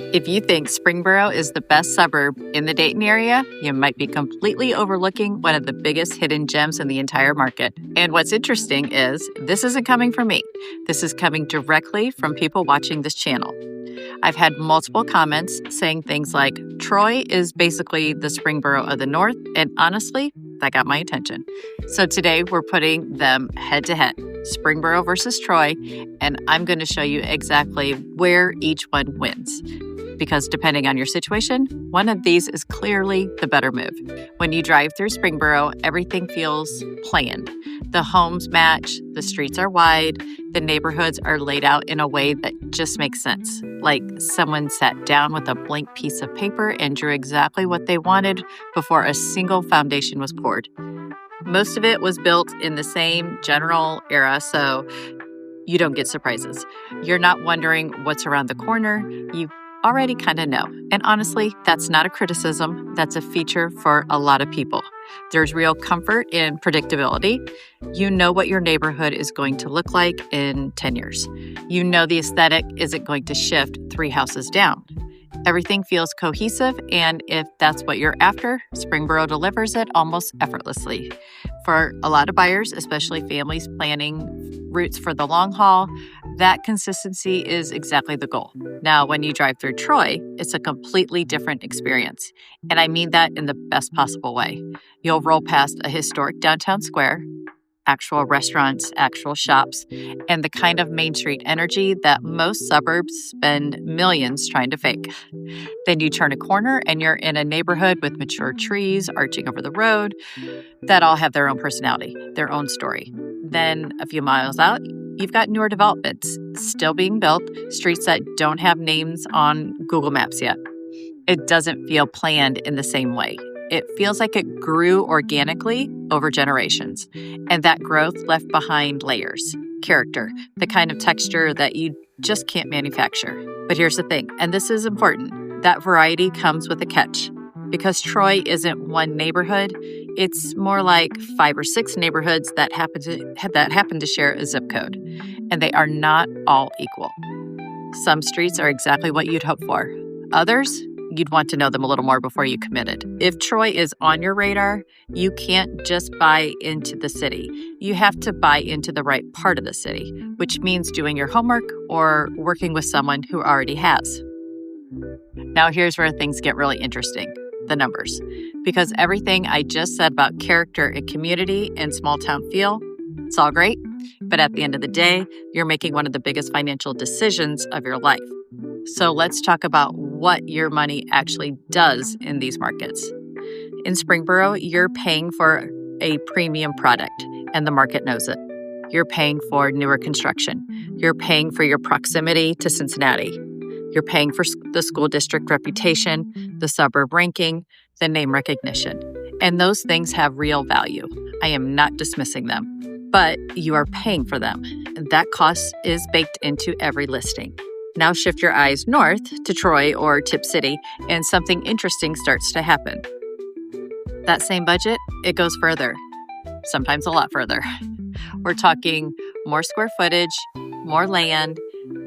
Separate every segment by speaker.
Speaker 1: If you think Springboro is the best suburb in the Dayton area, you might be completely overlooking one of the biggest hidden gems in the entire market. And what's interesting is this isn't coming from me. This is coming directly from people watching this channel. I've had multiple comments saying things like, Troy is basically the Springboro of the North, and honestly, that got my attention. So today we're putting them head to head, Springboro versus Troy, and I'm going to show you exactly where each one wins. Because depending on your situation, one of these is clearly the better move. When you drive through Springboro, everything feels planned. The homes match, the streets are wide, the neighborhoods are laid out in a way that just makes sense. Like someone sat down with a blank piece of paper and drew exactly what they wanted before a single foundation was poured. Most of it was built in the same general era, so you don't get surprises. You're not wondering what's around the corner. You already kind of know. And honestly, that's not a criticism. That's a feature for a lot of people. There's real comfort in predictability. You know what your neighborhood is going to look like in 10 years. You know the aesthetic isn't going to shift 3 houses down. Everything feels cohesive, and if that's what you're after, Springboro delivers it almost effortlessly. For a lot of buyers, especially families planning routes for the long haul, that consistency is exactly the goal. Now, when you drive through Troy, it's a completely different experience, and I mean that in the best possible way. You'll roll past a historic downtown square, actual restaurants, actual shops, and the kind of Main Street energy that most suburbs spend millions trying to fake. Then you turn a corner and you're in a neighborhood with mature trees arching over the road that all have their own personality, their own story. Then a few miles out, you've got newer developments still being built, streets that don't have names on Google Maps yet. It doesn't feel planned in the same way. It feels like it grew organically over generations, and that growth left behind layers, character, the kind of texture that you just can't manufacture. But here's the thing, and this is important, that variety comes with a catch. Because Troy isn't one neighborhood, it's more like 5 or 6 neighborhoods that happen to share a zip code, and they are not all equal. Some streets are exactly what you'd hope for. Others, you'd want to know them a little more before you committed. If Troy is on your radar, you can't just buy into the city. You have to buy into the right part of the city, which means doing your homework or working with someone who already has. Now here's where things get really interesting, the numbers. Because everything I just said about character and community and small town feel, it's all great, but at the end of the day, you're making one of the biggest financial decisions of your life. So let's talk about what your money actually does in these markets. In Springboro, you're paying for a premium product, and the market knows it. You're paying for newer construction. You're paying for your proximity to Cincinnati. You're paying for the school district reputation, the suburb ranking, the name recognition. And those things have real value. I am not dismissing them, but you are paying for them. That cost is baked into every listing. Now shift your eyes north to Troy or Tip City, and something interesting starts to happen. That same budget, it goes further, sometimes a lot further. We're talking more square footage, more land,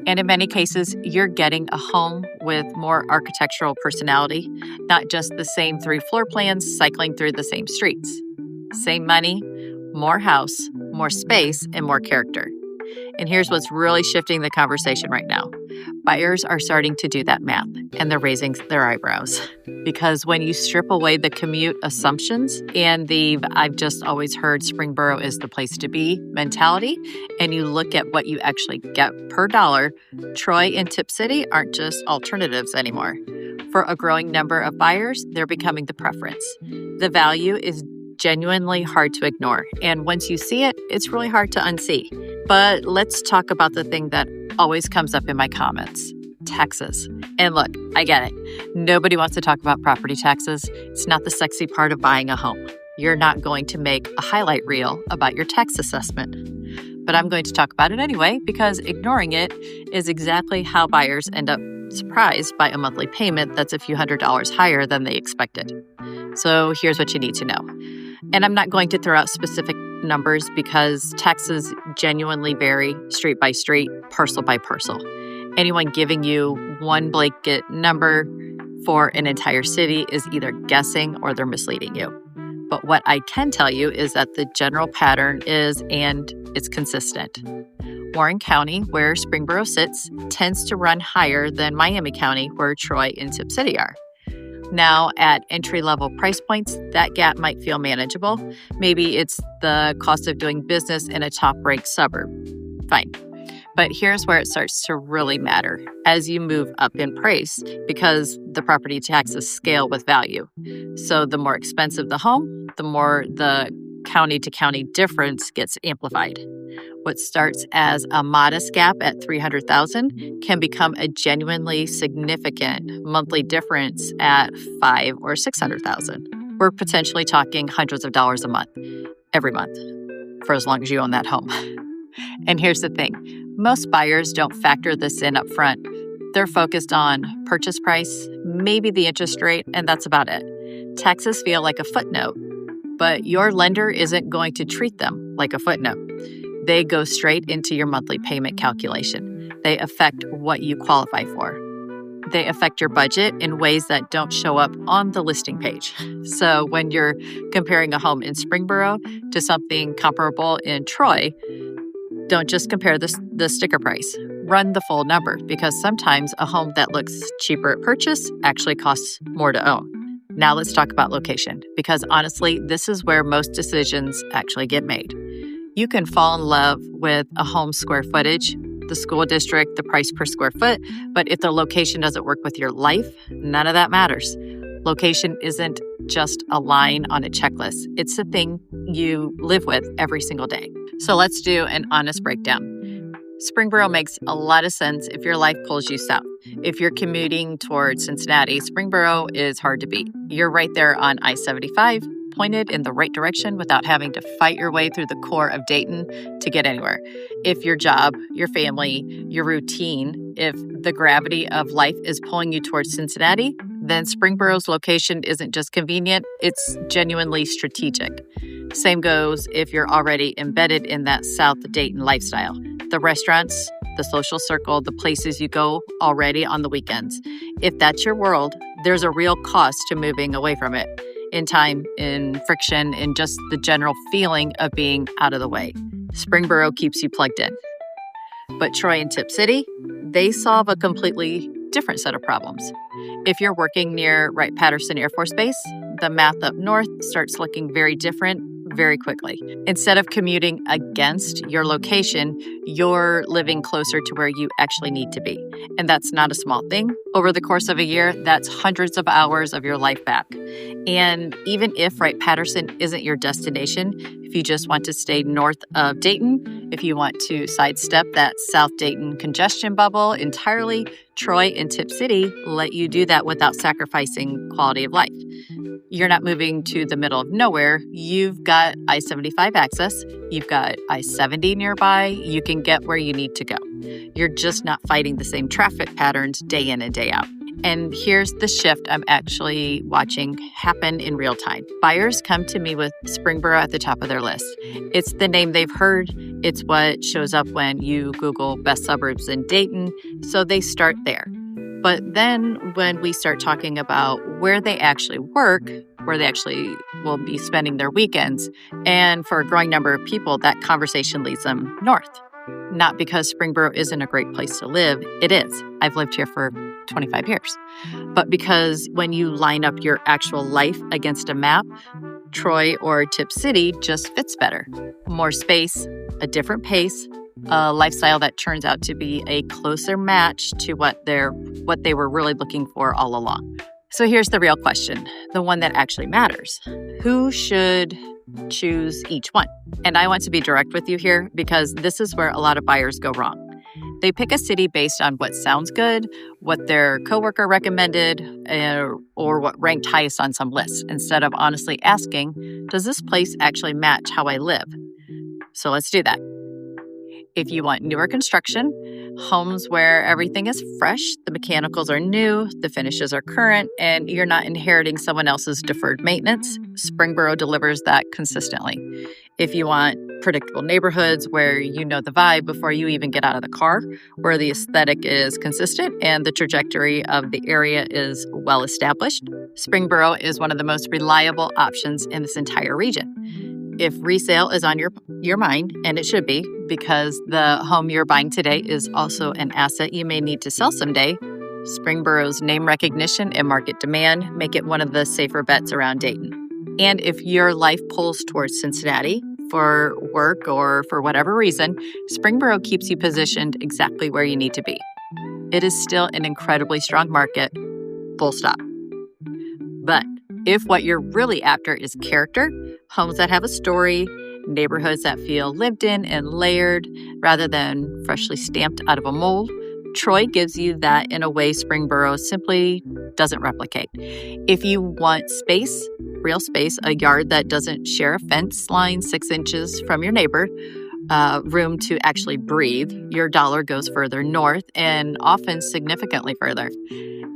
Speaker 1: and in many cases, you're getting a home with more architectural personality, not just the same 3 floor plans cycling through the same streets. Same money, more house, more space, and more character. And here's what's really shifting the conversation right now. Buyers are starting to do that math, and they're raising their eyebrows. Because when you strip away the commute assumptions and the I've just always heard Springboro is the place to be mentality, and you look at what you actually get per dollar, Troy and Tip City aren't just alternatives anymore. For a growing number of buyers, they're becoming the preference. The value is genuinely hard to ignore, and once you see it, it's really hard to unsee. But let's talk about the thing that always comes up in my comments, taxes. And look, I get it. Nobody wants to talk about property taxes. It's not the sexy part of buying a home. You're not going to make a highlight reel about your tax assessment. But I'm going to talk about it anyway, because ignoring it is exactly how buyers end up surprised by a monthly payment that's a few $100s higher than they expected. So here's what you need to know. And I'm not going to throw out specific numbers because taxes genuinely vary street by street, parcel by parcel. Anyone giving you one blanket number for an entire city is either guessing or they're misleading you. But what I can tell you is that the general pattern is, and it's consistent. Warren County, where Springboro sits, tends to run higher than Miami County, where Troy and Tip City are. Now, at entry-level price points, that gap might feel manageable. Maybe it's the cost of doing business in a top-ranked suburb. Fine. But here's where it starts to really matter as you move up in price, because the property taxes scale with value. So the more expensive the home, the more the county-to-county difference gets amplified. What starts as a modest gap at $300,000 can become a genuinely significant monthly difference at $500,000 or $600,000. We're potentially talking hundreds of dollars a month, every month, for as long as you own that home. And here's the thing. Most buyers don't factor this in up front. They're focused on purchase price, maybe the interest rate, and that's about it. Taxes feel like a footnote, but your lender isn't going to treat them like a footnote. They go straight into your monthly payment calculation. They affect what you qualify for. They affect your budget in ways that don't show up on the listing page. So when you're comparing a home in Springboro to something comparable in Troy, don't just compare the sticker price. Run the full number, because sometimes a home that looks cheaper at purchase actually costs more to own. Now let's talk about location, because honestly, this is where most decisions actually get made. You can fall in love with a home's square footage, the school district, the price per square foot, but if the location doesn't work with your life, none of that matters. Location isn't just a line on a checklist. It's the thing you live with every single day. So let's do an honest breakdown. Springboro makes a lot of sense if your life pulls you south. If you're commuting towards Cincinnati, Springboro is hard to beat. You're right there on I-75, pointed in the right direction without having to fight your way through the core of Dayton to get anywhere. If your job, your family, your routine, if the gravity of life is pulling you towards Cincinnati, then Springboro's location isn't just convenient, it's genuinely strategic. Same goes if you're already embedded in that South Dayton lifestyle. The restaurants, the social circle, the places you go already on the weekends. If that's your world, there's a real cost to moving away from it, in time, in friction, in just the general feeling of being out of the way. Springboro keeps you plugged in. But Troy and Tip City, they solve a completely different set of problems. If you're working near Wright-Patterson Air Force Base, the math up north starts looking very different very quickly. Instead of commuting against your location, you're living closer to where you actually need to be. And that's not a small thing. Over the course of a year, that's hundreds of hours of your life back. And even if Wright-Patterson isn't your destination, if you just want to stay north of Dayton, if you want to sidestep that South Dayton congestion bubble entirely, Troy and Tip City let you do that without sacrificing quality of life. You're not moving to the middle of nowhere. You've got I-75 access. You've got I-70 nearby. You can get where you need to go. You're just not fighting the same traffic patterns day in and day out. And here's the shift I'm actually watching happen in real time. Buyers come to me with Springboro at the top of their list. It's the name they've heard. It's what shows up when you Google best suburbs in Dayton. So they start there. But then when we start talking about where they actually work, where they actually will be spending their weekends, and for a growing number of people, that conversation leads them north. Not because Springboro isn't a great place to live. It is. I've lived here for 25 years. But because when you line up your actual life against a map, Troy or Tip City just fits better. More space, a different pace, a lifestyle that turns out to be a closer match to what they were really looking for all along. So here's the real question, the one that actually matters. Who should choose each one? And I want to be direct with you here because this is where a lot of buyers go wrong. They pick a city based on what sounds good, what their coworker recommended, or what ranked highest on some lists, instead of honestly asking, does this place actually match how I live? So let's do that. If you want newer construction, Homes where everything is fresh, the mechanicals are new, the finishes are current, and you're not inheriting someone else's deferred maintenance. Springboro delivers that consistently. If you want predictable neighborhoods where you know the vibe before you even get out of the car, where the aesthetic is consistent and the trajectory of the area is well established, Springboro is one of the most reliable options in this entire region. If resale is on your mind, and it should be, because the home you're buying today is also an asset you may need to sell someday, Springboro's name recognition and market demand make it one of the safer bets around Dayton. And if your life pulls towards Cincinnati for work or for whatever reason, Springboro keeps you positioned exactly where you need to be. It is still an incredibly strong market, full stop. But if what you're really after is character, homes that have a story, neighborhoods that feel lived in and layered rather than freshly stamped out of a mold, Troy gives you that in a way Springboro simply doesn't replicate. If you want space, real space, a yard that doesn't share a fence line 6 inches from your neighbor, room to actually breathe, your dollar goes further north and often significantly further.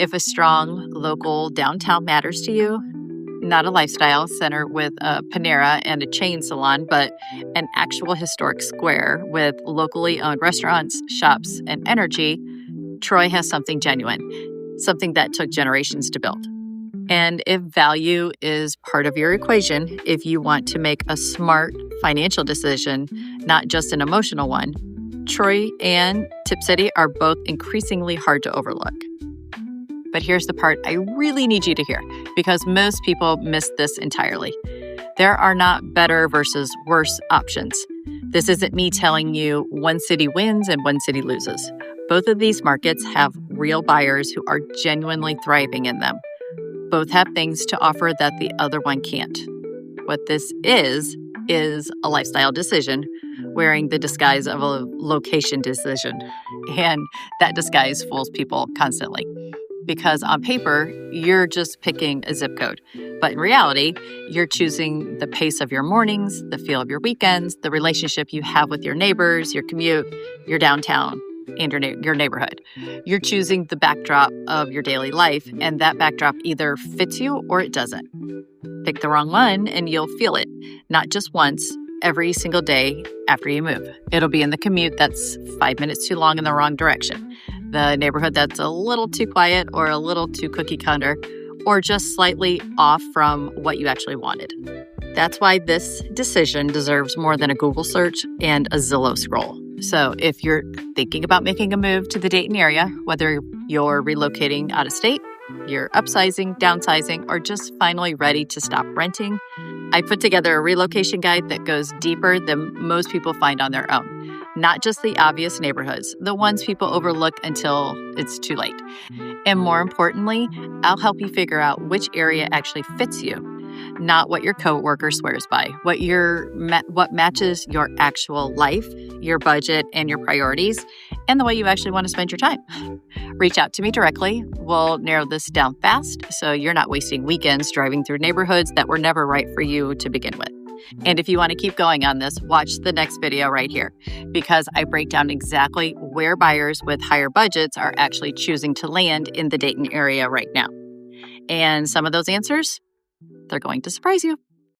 Speaker 1: If a strong local downtown matters to you, not a lifestyle center with a Panera and a chain salon, but an actual historic square with locally owned restaurants, shops, and energy, Troy has something genuine, something that took generations to build. And if value is part of your equation, if you want to make a smart financial decision, not just an emotional one, Troy and Tip City are both increasingly hard to overlook. But here's the part I really need you to hear, because most people miss this entirely. There are not better versus worse options. This isn't me telling you one city wins and one city loses. Both of these markets have real buyers who are genuinely thriving in them. Both have things to offer that the other one can't. What this is a lifestyle decision wearing the disguise of a location decision. And that disguise fools people constantly. Because on paper, you're just picking a zip code. But in reality, you're choosing the pace of your mornings, the feel of your weekends, the relationship you have with your neighbors, your commute, your downtown, and your neighborhood. You're choosing the backdrop of your daily life, and that backdrop either fits you or it doesn't. Pick the wrong one and you'll feel it, not just once, every single day after you move. It'll be in the commute that's 5 minutes too long in the wrong direction, the neighborhood that's a little too quiet or a little too cookie cutter, or just slightly off from what you actually wanted. That's why this decision deserves more than a Google search and a Zillow scroll. So if you're thinking about making a move to the Dayton area, whether you're relocating out of state, you're upsizing, downsizing, or just finally ready to stop renting, I put together a relocation guide that goes deeper than most people find on their own. Not just the obvious neighborhoods, the ones people overlook until it's too late. And more importantly, I'll help you figure out which area actually fits you, not what your coworker swears by, what matches your actual life, your budget, and your priorities, and the way you actually want to spend your time. Reach out to me directly. We'll narrow this down fast so you're not wasting weekends driving through neighborhoods that were never right for you to begin with. And if you want to keep going on this, watch the next video right here, because I break down exactly where buyers with higher budgets are actually choosing to land in the Dayton area right now. And some of those answers, they're going to surprise you.